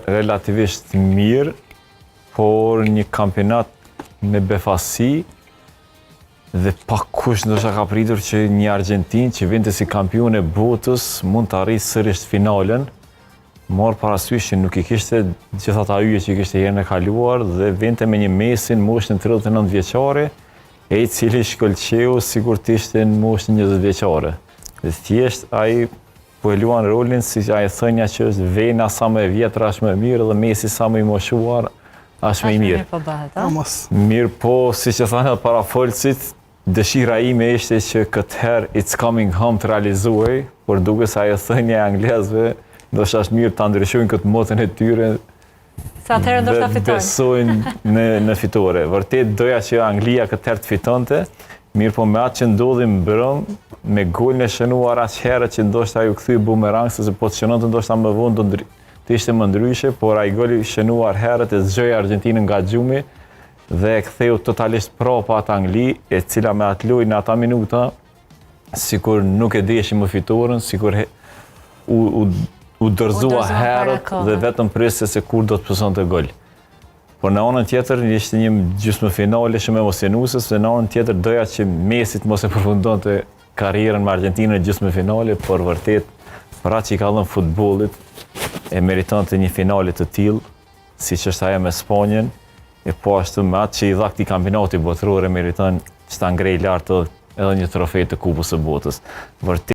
relativisht mirë, por një kampionat me befasi dhe pakush ndoshta ka pritur që një Argjentinë që vinte si kampion e botës mund të arrijë sërish finalen, marr parasysh që nuk i kishte gjithë ata yje që i kishte herën e kaluar dhe vinte me një Messi në moshën 39 vjeçare, e i cili shkëlqeu sikur të ishte në moshën 20 vjeçare. Dhe thjesht ai po e luan rolin si ai thënia që është vena sa më e vjetër është më e mirë dhe Messi sa më i moshuar është më i mirë. Mirë po, siç e thanë para folësit, dëshira ime ishte që këtë herë It's Coming Home të realizohej, por duke se ajo thënia e anglezëve, ndoshta është mirë ta ndryshojnë këtë motën e tyre. Sa atëherë ndoshta fitojnë. Besojnë në fitore. Vërtet doja që Anglia këtë herë të fitonte, mirë po me atë që ndodhi mbrëm, me golin e shënuar aq herë që ndoshta ju kthye bumerang, sepse po të shënonte ndoshta më vonë do të ishte më ndryshe, por ai goli shënuar herët e zgjoi Argjentinën nga gjumi dhe e ktheu totalisht prapa atë Angli, e cila me atë lojë në ata minuta sikur nuk e deshim më fitoren, sikur u dorëzua herët dhe vetëm priste se kur do të pësonte gol. Por në anën tjetër ishte një gjysmëfinale shumë emocionuese, se në anën tjetër doja që Messi të mos e përfundonte karrierën me Argjentinën në gjysmëfinale, por vërtet për atë që i ka dhënë futbollit e meritonte një finale të tillë, siç është ajo me Spanjën, e po ashtu me atë që i dha këtij kampionati botëror e meriton që ta ngrej lart edhe një trofej të Kupës së Botës. Vërtet